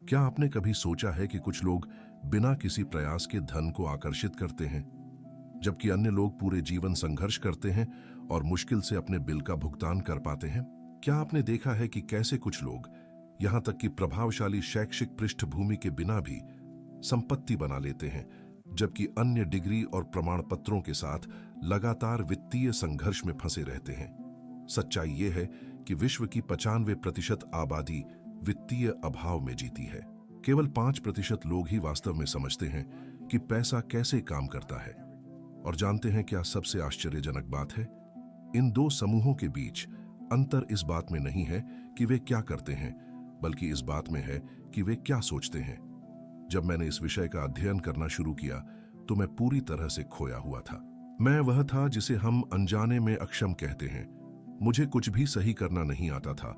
क्या आपने कभी सोचा है कि कुछ लोग बिना किसी प्रयास के धन को आकर्षित करते हैं, जबकि अन्य लोग पूरे जीवन संघर्ष करते हैं और मुश्किल से अपने बिल का भुगतान कर पाते हैं? क्या आपने देखा है कि कैसे कुछ लोग यहां तक कि प्रभावशाली शैक्षिक पृष्ठभूमि के बिना भी संपत्ति बना लेते हैं, जबकि अन्य डिग्री और प्रमाण पत्रों के साथ लगातार वित्तीय संघर्ष में फंसे रहते हैं? सच्चाई यह है कि विश्व की 95% आबादी वित्तीय अभाव में जीती है। केवल 5% लोग ही वास्तव में समझते हैं कि पैसा कैसे काम करता है। और जानते हैं क्या सबसे आश्चर्यजनक बात है? इन दो समूहों के बीच अंतर इस बात में नहीं है कि वे क्या करते हैं, बल्कि इस बात में है कि वे क्या सोचते हैं। जब मैंने इस विषय का अध्ययन करना शुरू किया तो मैं पूरी तरह से खोया हुआ था। मैं वह था जिसे हम अनजाने में अक्षम कहते हैं। मुझे कुछ भी सही करना नहीं आता था,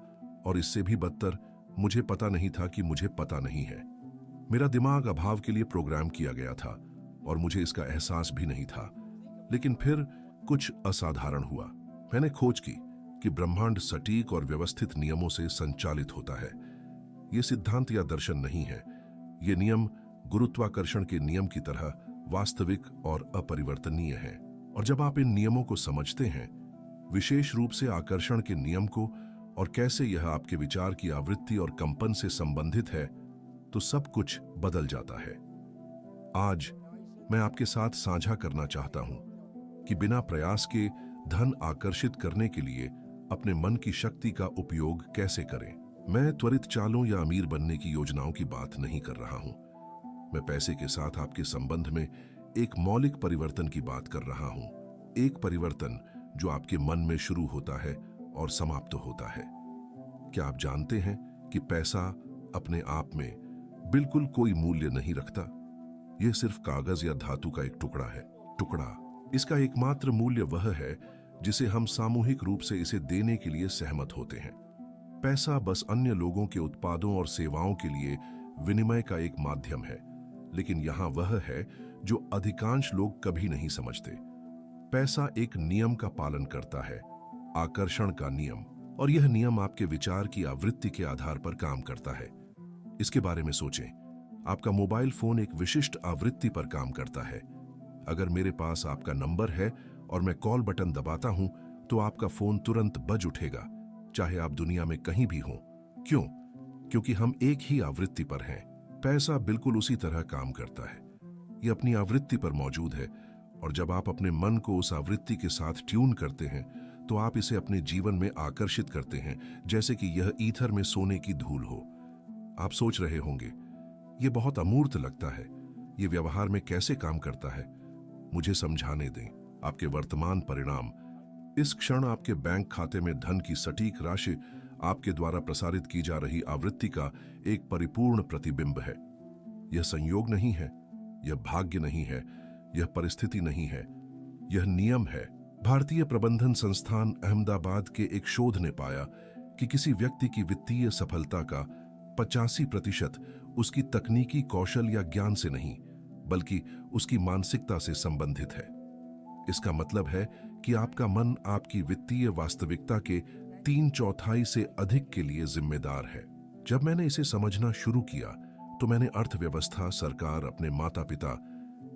और इससे भी बदतर, मुझे पता नहीं था कि मुझे पता नहीं है। मेरा दिमाग अभाव के लिए प्रोग्राम किया गया था और मुझे इसका एहसास भी नहीं था। लेकिन फिर कुछ असाधारण हुआ। मैंने खोज की कि ब्रह्मांड सटीक और व्यवस्थित नियमों से संचालित होता है। यह सिद्धांत या दर्शन नहीं है। ये नियम गुरुत्वाकर्षण के नियम की तरह वास्तविक और अपरिवर्तनीय हैं। और जब आप इन नियमों को समझते हैं, विशेष रूप से आकर्षण के नियम को, और कैसे यह आपके विचार की आवृत्ति और कंपन से संबंधित है, तो सब कुछ बदल जाता है। आज मैं आपके साथ साझा करना चाहता हूं कि बिना प्रयास के धन आकर्षित करने के लिए अपने मन की शक्ति का उपयोग कैसे करें। मैं त्वरित चालों या अमीर बनने की योजनाओं की बात नहीं कर रहा हूं। मैं पैसे के साथ आपके संबंध में एक मौलिक परिवर्तन की बात कर रहा हूं। एक परिवर्तन जो आपके मन में शुरू होता है और समाप्त होता है। क्या आप जानते हैं कि पैसा अपने आप में बिल्कुल कोई मूल्य नहीं रखता? यह सिर्फ कागज या धातु का एक टुकड़ा है। इसका एकमात्र मूल्य वह है जिसे हम सामूहिक रूप से इसे देने के लिए सहमत होते हैं। पैसा बस अन्य लोगों के उत्पादों और सेवाओं के लिए विनिमय का एक माध्यम है, लेकिन यहां वह है जो अधिकांश लोग कभी नहीं समझते। पैसा एक नियम का पालन करता है, आकर्षण का नियम, और यह नियम आपके विचार की आवृत्ति के आधार पर काम करता है। इसके बारे में सोचें। आपका मोबाइल फोन एक विशिष्ट आवृत्ति पर काम करता है। अगर मेरे पास आपका नंबर है और मैं कॉल बटन दबाता हूं, तो आपका फोन तुरंत बज उठेगा, चाहे आप दुनिया में कहीं भी हों। क्यों? क्योंकि हम एक ही आवृत्ति पर हैं। पैसा बिल्कुल उसी तरह काम करता है। यह अपनी आवृत्ति पर मौजूद है, और जब आप अपने मन को उस आवृत्ति के साथ ट्यून करते हैं, तो आप इसे अपने जीवन में आकर्षित करते हैं, जैसे कि यह ईथर में सोने की धूल हो। आप सोच रहे होंगे, यह बहुत अमूर्त लगता है, यह व्यवहार में कैसे काम करता है? मुझे समझाने दें। आपके वर्तमान परिणाम, इस क्षण आपके बैंक खाते में धन की सटीक राशि, आपके द्वारा प्रसारित की जा रही आवृत्ति का एक परिपूर्ण प्रतिबिंब है। यह संयोग नहीं है, यह भाग्य नहीं है, यह परिस्थिति नहीं है, यह नियम है। भारतीय प्रबंधन संस्थान अहमदाबाद के एक शोध ने पाया कि किसी व्यक्ति की वित्तीय सफलता का 85% उसकी तकनीकी कौशल या ज्ञान से नहीं, बल्कि उसकी मानसिकता से संबंधित है। इसका मतलब है कि आपका मन आपकी वित्तीय वास्तविकता के 3/4 से अधिक के लिए जिम्मेदार है। जब मैंने इसे समझना शुरू किया, तो मैंने अर्थव्यवस्था, सरकार, अपने माता पिता,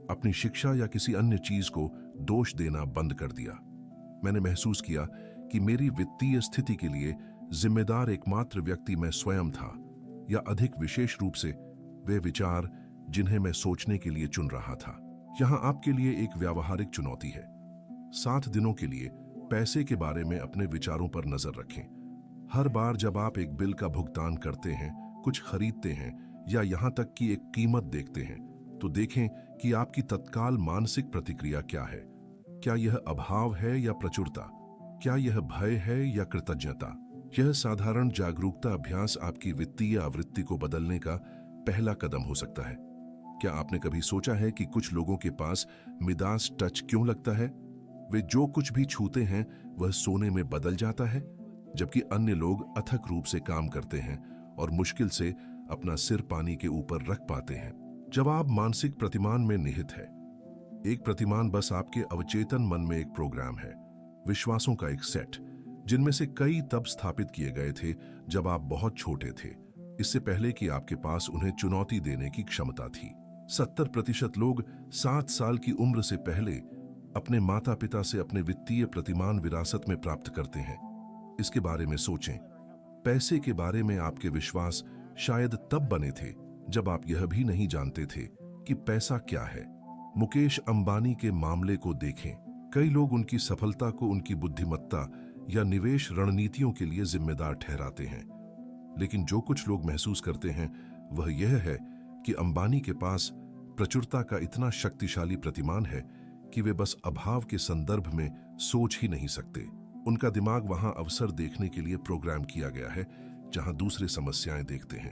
अपनी शिक्षा या किसी अन्य चीज को दोष देना बंद कर दिया। मैंने महसूस किया कि मेरी वित्तीय स्थिति के लिए जिम्मेदार एकमात्र व्यक्ति मैं स्वयं था, या अधिक विशेष रूप से वे विचार जिन्हें मैं सोचने के लिए चुन रहा था। यहां आपके लिए एक व्यावहारिक चुनौती है। 7 दिनों के लिए पैसे के बारे में अपने विचारों पर नजर रखें। हर बार जब आप एक बिल का भुगतान करते हैं, कुछ खरीदते हैं, या यहां तक कि एक कीमत देखते हैं, तो देखें कि आपकी तत्काल मानसिक प्रतिक्रिया क्या है। क्या यह अभाव है या प्रचुरता? क्या यह भय है या कृतज्ञता? यह साधारण जागरूकता अभ्यास आपकी वित्तीय आवृत्ति को बदलने का पहला कदम हो सकता है। क्या आपने कभी सोचा है कि कुछ लोगों के पास मिदास टच क्यों लगता है? वे जो कुछ भी छूते हैं वह सोने में बदल जाता है, जबकि अन्य लोग अथक रूप से काम करते हैं और मुश्किल से अपना सिर पानी के ऊपर रख पाते हैं। जवाब मानसिक प्रतिमान में निहित है। एक प्रतिमान बस आपके अवचेतन मन में एक प्रोग्राम है, विश्वासों का एक सेट, जिनमें से कई तब स्थापित किए गए थे जब आप बहुत छोटे थे। इससे पहले कि आपके पास उन्हें चुनौती देने की क्षमता थी। 70% लोग 7 साल की उम्र से पहले अपने माता पिता से अपने वित्तीय प्रतिमान विरासत में प्राप्त करते हैं। इसके बारे में सोचें। पैसे के बारे में आपके विश्वास शायद तब बने थे जब आप यह भी नहीं जानते थे कि पैसा क्या है। मुकेश अंबानी के मामले को देखें। कई लोग उनकी सफलता को उनकी बुद्धिमत्ता या निवेश रणनीतियों के लिए जिम्मेदार ठहराते हैं, लेकिन जो कुछ लोग महसूस करते हैं वह यह है कि अंबानी के पास प्रचुरता का इतना शक्तिशाली प्रतिमान है कि वे बस अभाव के संदर्भ में सोच ही नहीं सकते। उनका दिमाग वहां अवसर देखने के लिए प्रोग्राम किया गया है जहां दूसरे समस्याएं देखते हैं।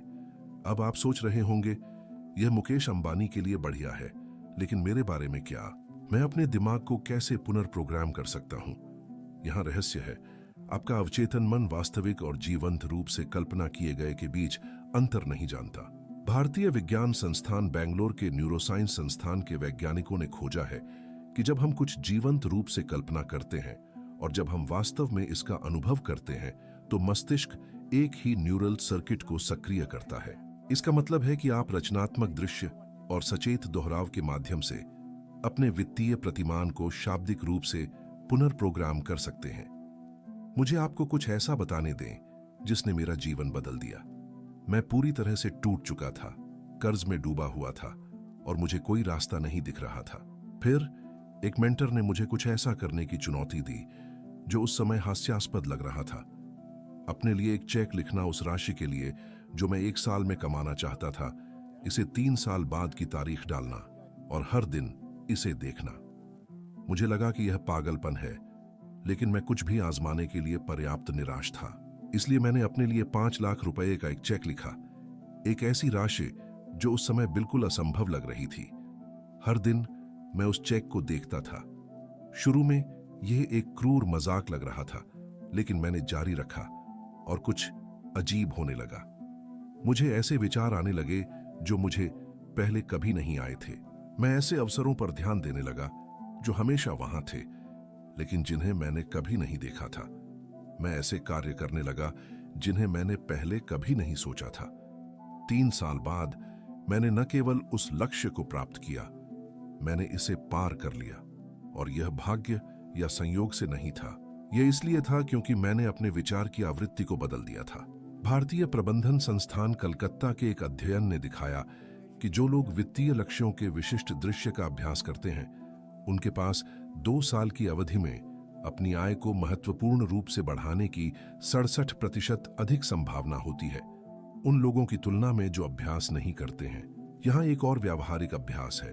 अब आप सोच रहे होंगे, यह मुकेश अंबानी के लिए बढ़िया है, लेकिन मेरे बारे में क्या? मैं अपने दिमाग को कैसे पुनर्प्रोग्राम कर सकता हूं? यहां रहस्य है। आपका अवचेतन मन वास्तविक और जीवंत रूप से कल्पना किए गए के बीच अंतर नहीं जानता। भारतीय विज्ञान संस्थान बेंगलोर के न्यूरोसाइंस संस्थान के वैज्ञानिकों ने खोजा है कि जब हम कुछ जीवंत रूप से कल्पना करते हैं और जब हम वास्तव में इसका अनुभव करते हैं तो मस्तिष्क एक ही न्यूरल सर्किट को सक्रिय करता है। इसका मतलब है कि आप रचनात्मक दृश्य और सचेत दोहराव के माध्यम से अपने वित्तीय प्रतिमान को शाब्दिक रूप से पुनर्प्रोग्राम कर सकते हैं। मुझे आपको कुछ ऐसा बताने दें जिसने मेरा जीवन बदल दिया। मैं पूरी तरह से टूट चुका था, कर्ज में डूबा हुआ था और मुझे कोई रास्ता नहीं दिख रहा था। फिर एक मेंटर ने मुझे कुछ ऐसा करने की चुनौती दी जो उस समय हास्यास्पद लग रहा था। अपने लिए एक चेक लिखना उस राशि के लिए जो मैं 1 साल में कमाना चाहता था, इसे 3 साल बाद की तारीख डालना और हर दिन इसे देखना। मुझे लगा कि यह पागलपन है, लेकिन मैं कुछ भी आजमाने के लिए पर्याप्त निराश था। इसलिए मैंने अपने लिए 5 लाख रुपए का एक चेक लिखा, एक ऐसी राशि जो उस समय बिल्कुल असंभव लग रही थी। हर दिन मैं उस चेक को देखता था। शुरू में यह एक क्रूर मजाक लग रहा था, लेकिन मैंने जारी रखा और कुछ अजीब होने लगा। मुझे ऐसे विचार आने लगे जो मुझे पहले कभी नहीं आए थे। मैं ऐसे अवसरों पर ध्यान देने लगा जो हमेशा वहां थे, लेकिन जिन्हें मैंने कभी नहीं देखा था। मैं ऐसे कार्य करने लगा जिन्हें मैंने पहले कभी नहीं सोचा था। 3 साल बाद मैंने न केवल उस लक्ष्य को प्राप्त किया, मैंने इसे पार कर लिया। और यह भाग्य या संयोग से नहीं था, यह इसलिए था क्योंकि मैंने अपने विचार की आवृत्ति को बदल दिया था। भारतीय प्रबंधन संस्थान कलकत्ता के एक अध्ययन ने दिखाया कि जो लोग वित्तीय लक्ष्यों के विशिष्ट दृश्य का अभ्यास करते हैं, उनके पास 2 साल की अवधि में अपनी आय को महत्वपूर्ण रूप से बढ़ाने की 67% अधिक संभावना होती है उन लोगों की तुलना में जो अभ्यास नहीं करते हैं। यहाँ एक और व्यावहारिक अभ्यास है।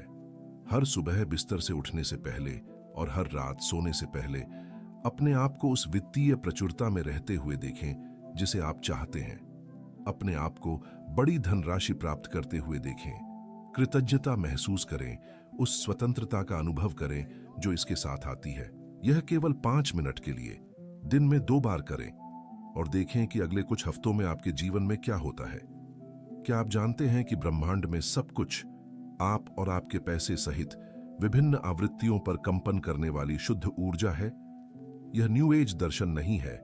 हर सुबह बिस्तर से उठने से पहले और हर रात सोने से पहले अपने आप को उस वित्तीय प्रचुरता में रहते हुए देखें जिसे आप चाहते हैं। अपने आप को बड़ी धनराशि प्राप्त करते हुए देखें। कृतज्ञता महसूस करें, उस स्वतंत्रता का अनुभव करें जो इसके साथ आती है। यह केवल 5 मिनट के लिए दिन में 2 बार करें और देखें कि अगले कुछ हफ्तों में आपके जीवन में क्या होता है। क्या आप जानते हैं कि ब्रह्मांड में सब कुछ आप और आपके पैसे सहित विभिन्न आवृत्तियों पर कंपन करने वाली शुद्ध ऊर्जा है? यह न्यू एज दर्शन नहीं है,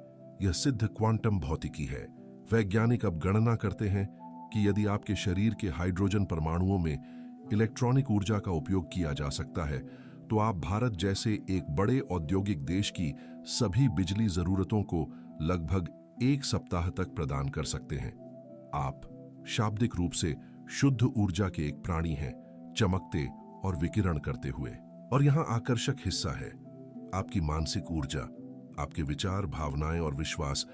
यह सिद्ध क्वांटम भौतिकी है। वैज्ञानिक अब गणना करते हैं कि यदि आपके शरीर के हाइड्रोजन परमाणुओं में इलेक्ट्रॉनिक ऊर्जा का उपयोग किया जा सकता है तो आप भारत जैसे एक बड़े औद्योगिक देश की सभी बिजली जरूरतों को लगभग 1 सप्ताह तक प्रदान कर सकते हैं। आप शाब्दिक रूप से शुद्ध ऊर्जा के एक प्राणी हैं, चमकते और विकिरण करते हुए। और यहाँ आकर्षक हिस्सा है, आपकी मानसिक ऊर्जा, आपके विचार, भावनाएं और विश्वास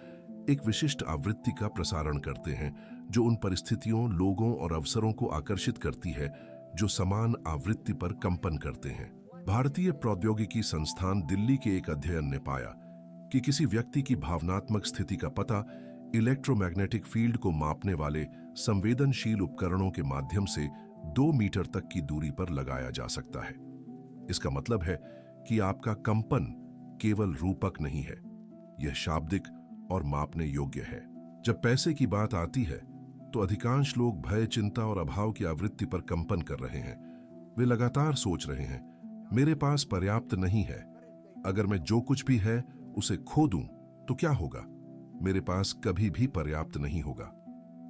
एक विशिष्ट आवृत्ति का प्रसारण करते हैं जो उन परिस्थितियों, लोगों और अवसरों को आकर्षित करती है जो समान आवृत्ति पर कंपन करते हैं। भारतीय प्रौद्योगिकी संस्थान दिल्ली के एक अध्ययन ने पाया कि किसी व्यक्ति की भावनात्मक स्थिति का पता इलेक्ट्रोमैग्नेटिक फील्ड को मापने वाले संवेदनशील उपकरणों के माध्यम से 2 मीटर तक की दूरी पर लगाया जा सकता है। इसका मतलब है कि आपका कंपन केवल रूपक नहीं है, यह शाब्दिक और मापने योग्य है। जब पैसे की बात आती है तो अधिकांश लोग भय, चिंता और अभाव की आवृत्ति पर कंपन कर रहे हैं। वे लगातार सोच रहे हैं, मेरे पास पर्याप्त नहीं है, अगर मैं जो कुछ भी है उसे खो दूं तो क्या होगा, मेरे पास कभी भी पर्याप्त नहीं होगा।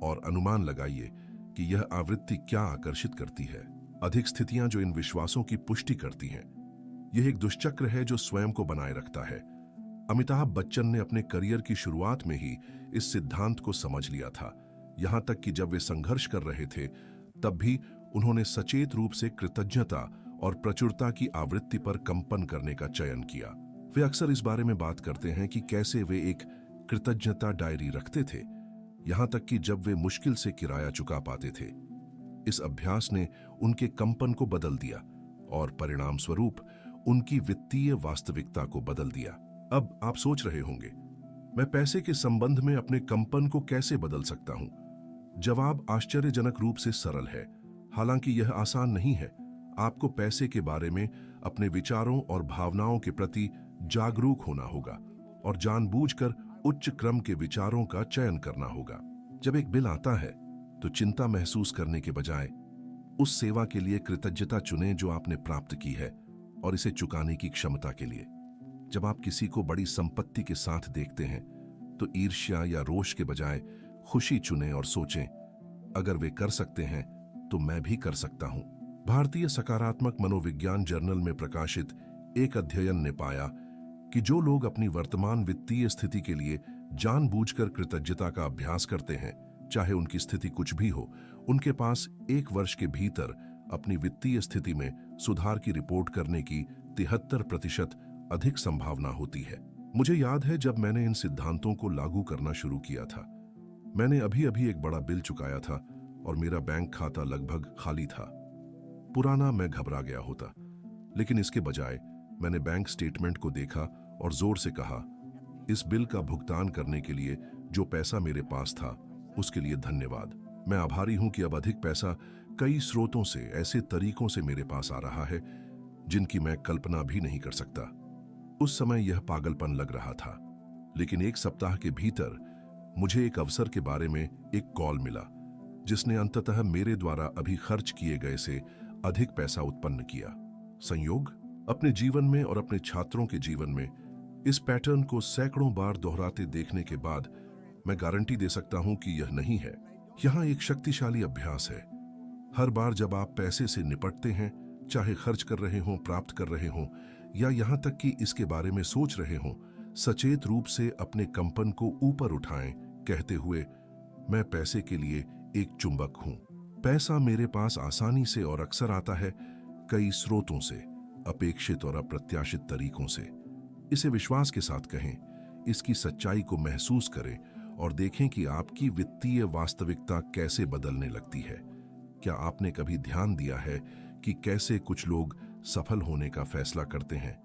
और अनुमान लगाइए कि यह आवृत्ति क्या आकर्षित करती है। अधिक स्थितियां जो इन विश्वासों की पुष्टि करती हैं। यह एक दुष्चक्र है जो स्वयं को बनाए रखता है। अमिताभ बच्चन ने अपने करियर की शुरुआत में ही इस सिद्धांत को समझ लिया था। यहां तक कि जब वे संघर्ष कर रहे थे तब भी उन्होंने सचेत रूप से कृतज्ञता और प्रचुरता की आवृत्ति पर कंपन करने का चयन किया। वे अक्सर इस बारे में बात करते हैं कि कैसे वे एक कृतज्ञता डायरी रखते थे, यहां तक कि जब वे मुश्किल से किराया चुका पाते थे। इस अभ्यास ने उनके कंपन को बदल दिया और परिणाम स्वरूप उनकी वित्तीय वास्तविकता को बदल दिया। अब आप सोच रहे होंगे, मैं पैसे के संबंध में अपने कंपन को कैसे बदल सकता हूं? जवाब आश्चर्यजनक रूप से सरल है। हालांकि यह आसान नहीं है। आपको पैसे के बारे में अपने विचारों और भावनाओं के प्रति जागरूक होना होगा और जानबूझकर उच्च क्रम के विचारों का चयन करना होगा। जब एक बिल आता है तो चिंता महसूस करने के बजाय उस सेवा के लिए कृतज्ञता चुनें जो आपने प्राप्त की है और इसे चुकाने की क्षमता के लिए। जब आप किसी को बड़ी संपत्ति के साथ देखते हैं तो ईर्ष्या या रोष के बजाय खुशी चुनें और सोचें, अगर वे कर सकते हैं तो मैं भी कर सकता हूं। भारतीय सकारात्मक मनोविज्ञान जर्नल में प्रकाशित एक अध्ययन ने पाया कि जो लोग अपनी वर्तमान वित्तीय स्थिति के लिए जानबूझकर कृतज्ञता का अभ्यास करते हैं, चाहे उनकी स्थिति कुछ भी हो, उनके पास 1 वर्ष के भीतर अपनी वित्तीय स्थिति में सुधार की रिपोर्ट करने की 73% अधिक संभावना होती है। मुझे याद है जब मैंने इन सिद्धांतों को लागू करना शुरू किया था। मैंने अभी एक बड़ा बिल चुकाया था और मेरा बैंक खाता लगभग खाली था। पुराना मैं घबरा गया होता, लेकिन इसके बजाय मैंने बैंक स्टेटमेंट को देखा और जोर से कहा, इस बिल का भुगतान करने के लिए जो पैसा मेरे पास था उसके लिए धन्यवाद। मैं आभारी हूं कि अब अधिक पैसा कई स्रोतों से, ऐसे तरीकों से मेरे पास आ रहा है जिनकी मैं कल्पना भी नहीं कर सकता। उस समय यह पागलपन लग रहा था, लेकिन 1 सप्ताह के भीतर मुझे एक अवसर के बारे में एक कॉल मिला जिसने अंततः मेरे द्वारा अभी खर्च किए गए से अधिक पैसा उत्पन्न किया। संयोग? अपने जीवन में और अपने छात्रों के जीवन में इस पैटर्न को सैकड़ों बार दोहराते देखने के बाद मैं गारंटी दे सकता हूं कि यह नहीं है। यहां एक शक्तिशाली अभ्यास है। हर बार जब आप पैसे से निपटते हैं, चाहे खर्च कर रहे हों, प्राप्त कर रहे हों या यहां तक कि इसके बारे में सोच रहे हों, सचेत रूप से अपने कंपन को ऊपर उठाएं, कहते हुए, मैं पैसे के लिए एक चुंबक हूं। पैसा मेरे पास आसानी से और अक्सर आता है कई स्रोतों से, अपेक्षित और अप्रत्याशित तरीकों से। इसे विश्वास के साथ कहें, इसकी सच्चाई को महसूस करें और देखें कि आपकी वित्तीय वास्तविकता कैसे बदलने लगती है। क्या आपने कभी ध्यान दिया है कि कैसे कुछ लोग सफल होने का फैसला करते हैं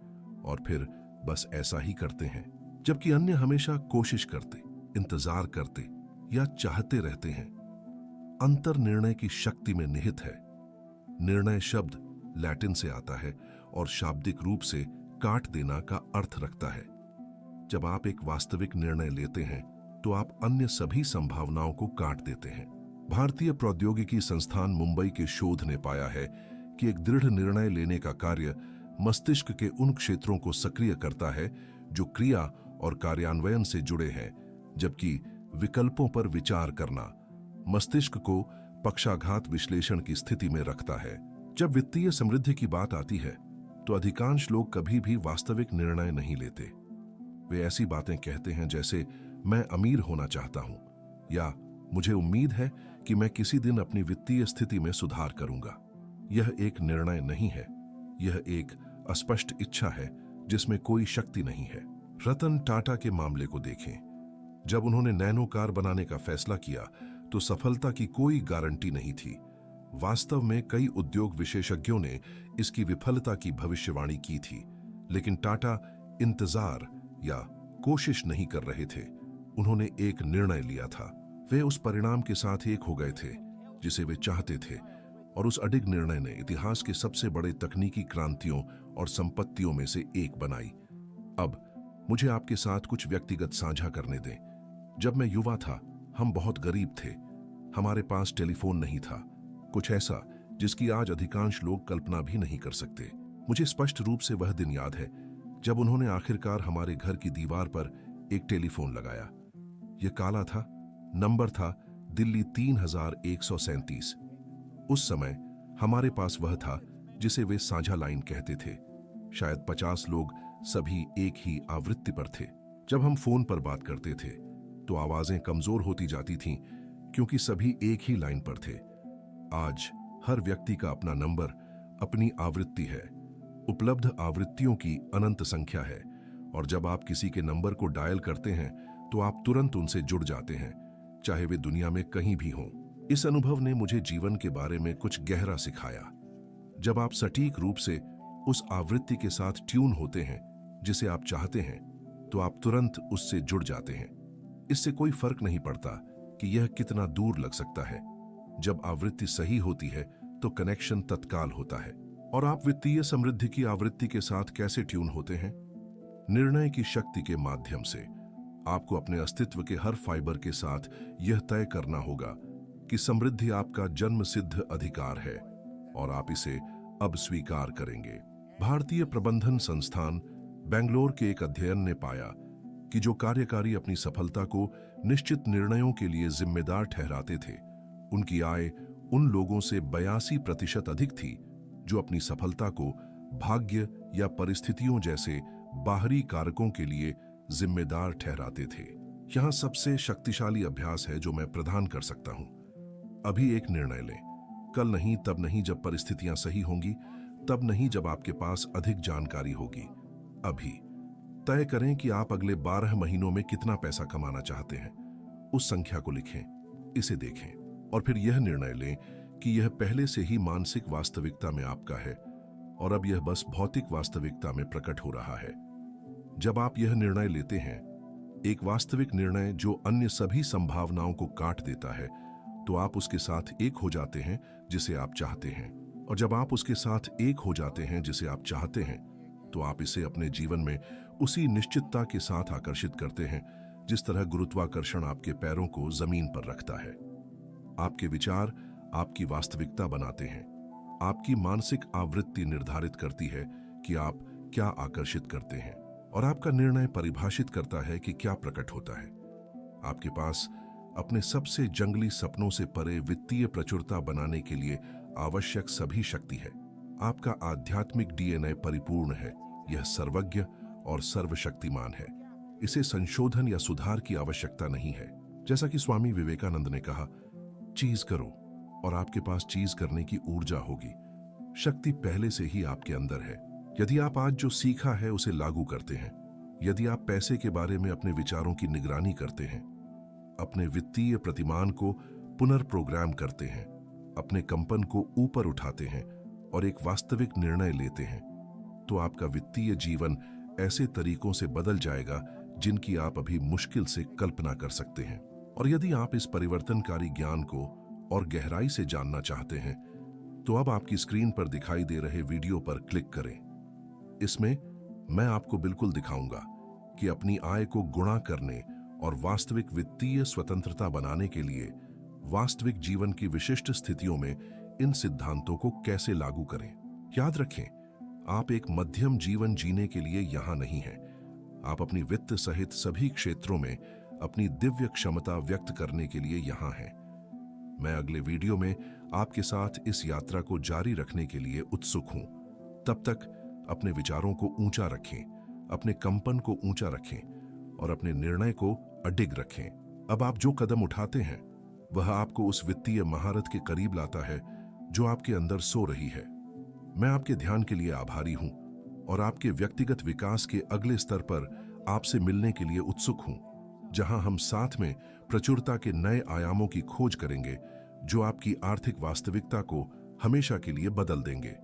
और फिर बस ऐसा ही करते हैं, जबकि अन्य हमेशा कोशिश करते, इंतजार करते या चाहते रहते हैं? अंतर निर्णय की शक्ति में निहित है। निर्णय शब्द लैटिन से आता है और शाब्दिक रूप से काट देना का अर्थ रखता है। जब आप एक वास्तविक निर्णय लेते हैं तो आप अन्य सभी संभावनाओं को काट देते हैं। भारतीय प्रौद्योगिकी संस्थान मुंबई के शोध ने पाया है कि एक दृढ़ निर्णय लेने का कार्य मस्तिष्क के उन क्षेत्रों को सक्रिय करता है जो क्रिया और कार्यान्वयन से जुड़े हैं, जबकि विकल्पों पर विचार करना मस्तिष्क को पक्षाघात विश्लेषण की स्थिति में रखता है। जब वित्तीय समृद्धि की बात आती है तो अधिकांश लोग कभी भी वास्तविक निर्णय नहीं लेते। वे ऐसी बातें कहते हैं जैसे, मैं अमीर होना चाहता हूं, या मुझे उम्मीद है कि मैं किसी दिन अपनी वित्तीय स्थिति में सुधार करूंगा। यह एक निर्णय नहीं है, यह एक अस्पष्ट इच्छा है जिसमें कोई शक्ति नहीं है। रतन टाटा के मामले को देखें। जब उन्होंने नैनो कार बनाने का फैसला किया तो सफलता की कोई गारंटी नहीं थी। वास्तव में कई उद्योग विशेषज्ञों ने इसकी विफलता की भविष्यवाणी की थी, लेकिन टाटा इंतजार या कोशिश नहीं कर रहे थे। उन्होंने एक निर्णय लिया था। वे उस परिणाम के साथ एक हो गए थे जिसे वे चाहते थे, और उस अडिग निर्णय ने इतिहास के सबसे बड़े तकनीकी क्रांतियों और संपत्तियों में से एक बनाई। अब मुझे आपके साथ कुछ व्यक्तिगत साझा करने दें। जब मैं युवा था, हम बहुत गरीब थे। हमारे पास टेलीफोन नहीं था, कुछ ऐसा जिसकी आज अधिकांश लोग कल्पना भी नहीं कर सकते। मुझे स्पष्ट रूप से वह दिन याद है जब उन्होंने आखिरकार हमारे घर की दीवार पर एक टेलीफोन लगाया। यह काला था, नंबर था दिल्ली 3137। उस समय हमारे पास वह था जिसे वे साझा लाइन कहते थे। शायद 50 लोग, सभी एक ही आवृत्ति पर थे। जब हम फोन पर बात करते थे तो आवाजें कमजोर होती जाती थीं, क्योंकि सभी एक ही लाइन पर थे। आज हर व्यक्ति का अपना नंबर, अपनी आवृत्ति है। उपलब्ध आवृत्तियों की अनंत संख्या है, और जब आप किसी के नंबर को डायल करते हैं तो आप तुरंत उनसे जुड़ जाते हैं, चाहे वे दुनिया में कहीं भी हों। इस अनुभव ने मुझे जीवन के बारे में कुछ गहरा सिखाया। जब आप सटीक रूप से उस आवृत्ति के साथ ट्यून होते हैं जिसे आप चाहते हैं, तो आप तुरंत उससे जुड़ जाते हैं। इससे कोई फर्क नहीं पड़ता कि यह कितना दूर लग सकता है। जब आवृत्ति सही होती है तो कनेक्शन तत्काल होता है। और आप वित्तीय समृद्धि की आवृत्ति के साथ कैसे ट्यून होते हैं? निर्णय की शक्ति के माध्यम से। आपको अपने अस्तित्व के हर फाइबर के साथ यह तय करना होगा कि समृद्धि आपका जन्म सिद्ध अधिकार है, और आप इसे अब स्वीकार करेंगे। भारतीय प्रबंधन संस्थान बेंगलोर के एक अध्ययन ने पाया कि जो कार्यकारी अपनी सफलता को निश्चित निर्णयों के लिए जिम्मेदार ठहराते थे, उनकी आय उन लोगों से 82% अधिक थी जो अपनी सफलता को भाग्य या परिस्थितियों जैसे बाहरी कारकों के लिए जिम्मेदार ठहराते थे। यहां सबसे शक्तिशाली अभ्यास है जो मैं प्रदान कर सकता हूं। अभी एक निर्णय लें। कल नहीं, तब नहीं जब परिस्थितियां सही होंगी, तब नहीं जब आपके पास अधिक जानकारी होगी। अभी तय करें कि आप अगले 12 महीनों में कितना पैसा कमाना चाहते हैं। उस संख्या को लिखें, इसे देखें, और फिर यह निर्णय लें कि यह पहले से ही मानसिक वास्तविकता में आपका है, और अब यह बस भौतिक वास्तविकता में प्रकट हो रहा है। जब आप यह निर्णय लेते हैं, एक वास्तविक निर्णय जो अन्य सभी संभावनाओं को काट देता है, तो आप उसके साथ एक हो जाते हैं जिसे आप चाहते हैं। और जब आप उसके साथ एक हो जाते हैं जिसे आप चाहते हैं, तो आप इसे अपने जीवन में उसी निश्चितता के साथ आकर्षित करते हैं जिस तरह गुरुत्वाकर्षण आपके पैरों को जमीन पर रखता है। आपके विचार आपकी वास्तविकता बनाते हैं। आपकी मानसिक आवृत्ति निर्धारित करती है कि आप क्या आकर्षित करते हैं, और आपका निर्णय परिभाषित करता है कि क्या प्रकट होता है। आपके पास अपने सबसे जंगली सपनों से परे वित्तीय प्रचुरता बनाने के लिए आवश्यक सभी शक्ति है। आपका आध्यात्मिक डीएनए परिपूर्ण है। यह सर्वज्ञ और सर्वशक्तिमान है। इसे संशोधन या सुधार की आवश्यकता नहीं है। जैसा कि स्वामी विवेकानंद ने कहा, चीज करो और आपके पास चीज करने की ऊर्जा होगी। शक्ति पहले से ही आपके अंदर है। यदि आप आज जो सीखा है उसे लागू करते हैं, यदि आप पैसे के बारे में अपने विचारों की निगरानी करते हैं, अपने वित्तीय प्रतिमान को पुनर्प्रोग्राम करते हैं, अपने कंपन को ऊपर उठाते हैं और एक वास्तविक निर्णय लेते हैं, तो आपका वित्तीय जीवन ऐसे तरीकों से बदल जाएगा जिनकी आप अभी मुश्किल से कल्पना कर सकते हैं। और यदि आप इस परिवर्तनकारी ज्ञान को और गहराई से जानना चाहते हैं, तो अब आपकी स्क्रीन पर दिखाई दे रहे वीडियो पर क्लिक करें। इसमें मैं आपको बिल्कुल दिखाऊंगा कि अपनी आय को गुणा करने और वास्तविक वित्तीय स्वतंत्रता बनाने के लिए वास्तविक जीवन की विशिष्ट स्थितियों में इन सिद्धांतों को कैसे लागू करें। याद रखें, आप एक मध्यम जीवन जीने के लिए यहां नहीं हैं। आप अपनी वित्त सहित सभी क्षेत्रों में अपनी दिव्य क्षमता व्यक्त करने के लिए यहां हैं। मैं अगले वीडियो में आपके साथ इस यात्रा को जारी रखने के लिए उत्सुक हूं। तब तक अपने विचारों को ऊंचा रखें, अपने कंपन को ऊंचा रखें और अपने निर्णय को अडिग रखें। अब आप जो कदम उठाते हैं वह आपको उस वित्तीय महारत के करीब लाता है जो आपके अंदर सो रही है। मैं आपके ध्यान के लिए आभारी हूं और आपके व्यक्तिगत विकास के अगले स्तर पर आपसे मिलने के लिए उत्सुक हूं, जहां हम साथ में प्रचुरता के नए आयामों की खोज करेंगे जो आपकी आर्थिक वास्तविकता को हमेशा के लिए बदल देंगे।